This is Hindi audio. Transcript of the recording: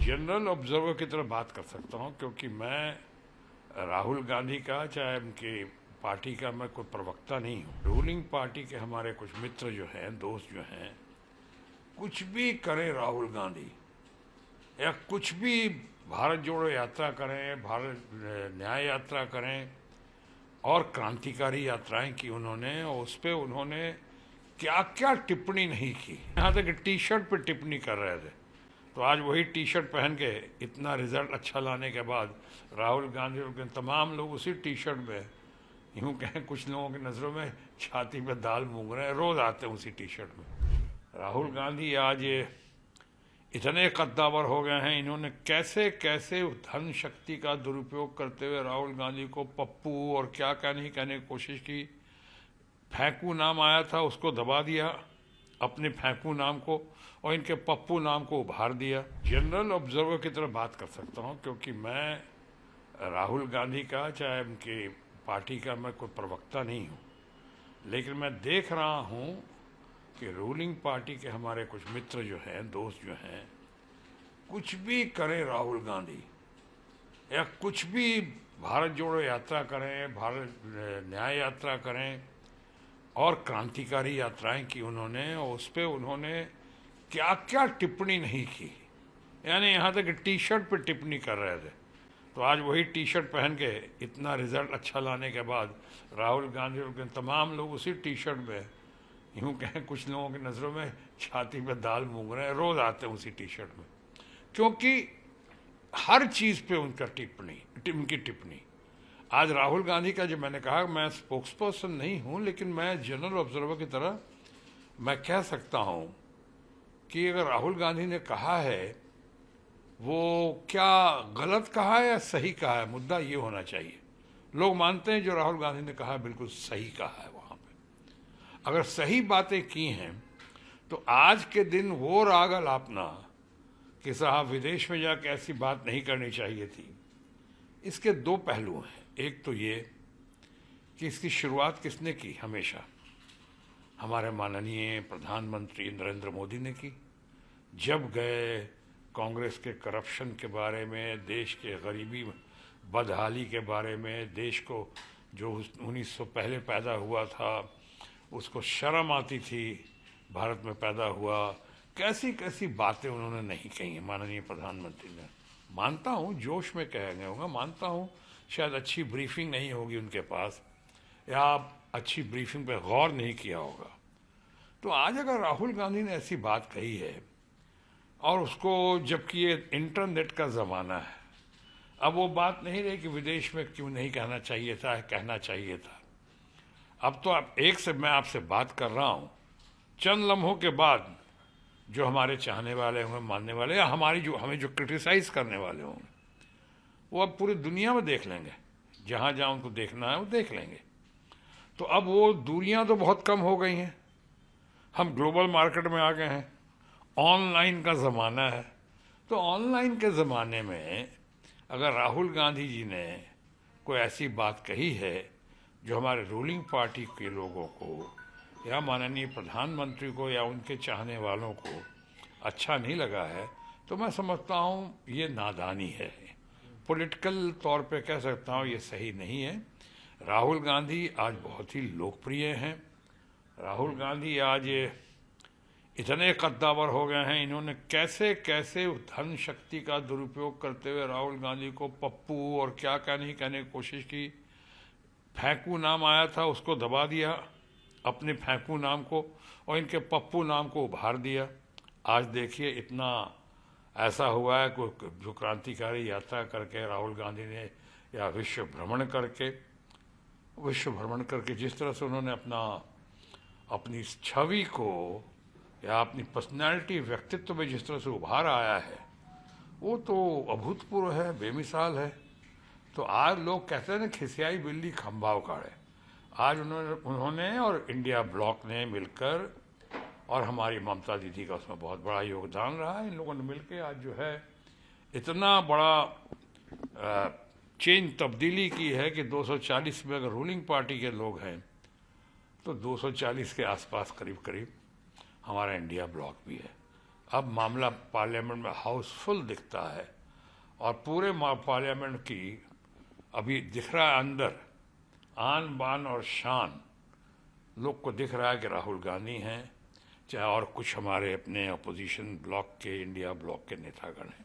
जनरल ऑब्जर्वर की तरह बात कर सकता हूं, क्योंकि मैं राहुल गांधी का चाहे उनकी पार्टी का मैं कोई प्रवक्ता नहीं हूं। रूलिंग पार्टी के हमारे कुछ मित्र जो हैं, दोस्त जो हैं, कुछ भी करें राहुल गांधी या कुछ भी भारत जोड़ो यात्रा करें, भारत न्याय यात्रा करें और क्रांतिकारी यात्राएं की उन्होंने, और उस पर उन्होंने क्या क्या टिप्पणी नहीं की। यहाँ तक टी शर्ट पे टिप्पणी कर रहे थे, तो आज वही टी शर्ट पहन के इतना रिजल्ट अच्छा लाने के बाद राहुल गांधी और तमाम लोग उसी टी शर्ट में, यूँ कहें कुछ लोगों की नज़रों में छाती पे दाल मूंग रहे हैं, रोज़ आते हैं उसी टी शर्ट में। राहुल गांधी आज इतने कद्दावर हो गए हैं, इन्होंने कैसे कैसे धन शक्ति का दुरुपयोग करते हुए राहुल गांधी को पप्पू और क्या क्या नहीं कहने की कोशिश की। फेंकू नाम आया था, उसको दबा दिया, अपने फेंकू नाम को, और इनके पप्पू नाम को उभार दिया। जनरल ऑब्जर्वर की तरह बात कर सकता हूं, क्योंकि मैं राहुल गांधी का चाहे उनकी पार्टी का मैं कोई प्रवक्ता नहीं हूं, लेकिन मैं देख रहा हूं कि रूलिंग पार्टी के हमारे कुछ मित्र जो हैं, दोस्त जो हैं, कुछ भी करें राहुल गांधी या कुछ भी भारत जोड़ो यात्रा करें, भारत न्याय यात्रा करें और क्रांतिकारी यात्राएं की उन्होंने, और उस पर उन्होंने क्या क्या टिप्पणी नहीं की। यानी यहाँ तक टी शर्ट पे टिप्पणी कर रहे थे, तो आज वही टी शर्ट पहन के इतना रिजल्ट अच्छा लाने के बाद राहुल गांधी और तमाम लोग उसी टी शर्ट में, यूँ कहें कुछ लोगों की नज़रों में छाती पे दाल मूंग रहे हैं, रोज़ आते हैं उसी टी शर्ट में, क्योंकि हर चीज़ पे उनका उनकी टिप्पणी। आज राहुल गांधी का, जो मैंने कहा, मैं स्पोक्स पर्सन नहीं हूँ, लेकिन मैं जनरल ऑब्जर्वर की तरह मैं कह सकता हूँ कि अगर राहुल गांधी ने कहा है, वो क्या गलत कहा है या सही कहा है, मुद्दा ये होना चाहिए। लोग मानते हैं जो राहुल गांधी ने कहा बिल्कुल सही कहा है। वहाँ पे अगर सही बातें की हैं तो आज के दिन वो राग अलापना कि साहब विदेश में जाकर ऐसी बात नहीं करनी चाहिए थी, इसके दो पहलू हैं। एक तो ये कि इसकी शुरुआत किसने की, हमेशा हमारे माननीय प्रधानमंत्री नरेंद्र मोदी ने की। जब गए कांग्रेस के करप्शन के बारे में, देश के गरीबी बदहाली के बारे में, देश को जो 1900 पहले पैदा हुआ था उसको शर्म आती थी भारत में पैदा हुआ, कैसी कैसी बातें उन्होंने नहीं कही हैं माननीय प्रधानमंत्री ने। मानता हूँ जोश में कहा गया होगा, मानता हूँ शायद अच्छी ब्रीफिंग नहीं होगी उनके पास, या अच्छी ब्रीफिंग पे गौर नहीं किया होगा। तो आज अगर राहुल गांधी ने ऐसी बात कही है, और उसको, जबकि ये इंटरनेट का ज़माना है, अब वो बात नहीं रही कि विदेश में क्यों नहीं कहना चाहिए था, कहना चाहिए था। अब तो आप एक से मैं आपसे बात कर रहा हूँ, चंद लम्हों के बाद जो हमारे चाहने वाले होंगे, मानने वाले, या हमारी जो हमें जो क्रिटिसाइज़ करने वाले होंगे, वो अब पूरी दुनिया में देख लेंगे, जहाँ जहाँ उनको देखना है वो देख लेंगे। तो अब वो दूरियाँ तो बहुत कम हो गई हैं, हम ग्लोबल मार्केट में आ गए हैं, ऑनलाइन का ज़माना है। तो ऑनलाइन के ज़माने में अगर राहुल गांधी जी ने कोई ऐसी बात कही है जो हमारे रूलिंग पार्टी के लोगों को या माननीय प्रधानमंत्री को या उनके चाहने वालों को अच्छा नहीं लगा है, तो मैं समझता हूँ ये नादानी है। पॉलिटिकल तौर पे कह सकता हूँ ये सही नहीं है। राहुल गांधी आज बहुत ही लोकप्रिय हैं। राहुल गांधी आज इतने कद्दावर हो गए हैं, इन्होंने कैसे कैसे धन शक्ति का दुरुपयोग करते हुए राहुल गांधी को पप्पू और क्या क्या नहीं कहने की कोशिश की। फेंकू नाम आया था, उसको दबा दिया, अपने फेंकू नाम को, और इनके पप्पू नाम को उभार दिया। आज देखिए इतना ऐसा हुआ है जो क्रांतिकारी यात्रा करके राहुल गांधी ने, या विश्व भ्रमण करके जिस तरह से उन्होंने अपनी छवि को या अपनी पर्सनैलिटी, व्यक्तित्व में जिस तरह से उभार आया है, वो तो अभूतपूर्व है, बेमिसाल है। तो आज लोग कहते हैं ना, खिसियाई बिल्ली खंभा उखाड़े। आज उन्होंने और इंडिया ब्लॉक ने मिलकर, और हमारी ममता दीदी का उसमें बहुत बड़ा योगदान रहा है, इन लोगों ने मिलकर आज जो है इतना बड़ा चेंज, तब्दीली की है कि 240 में अगर रूलिंग पार्टी के लोग हैं तो 240 के आसपास करीब करीब हमारा इंडिया ब्लॉक भी है। अब मामला पार्लियामेंट में हाउसफुल दिखता है और पूरे पार्लियामेंट की अभी दिख रहा है अंदर आन बान और शान। लोग को दिख रहा है कि राहुल गांधी हैं, चाहे और कुछ हमारे अपने अपोजिशन ब्लॉक के, इंडिया ब्लॉक के नेतागण हैं।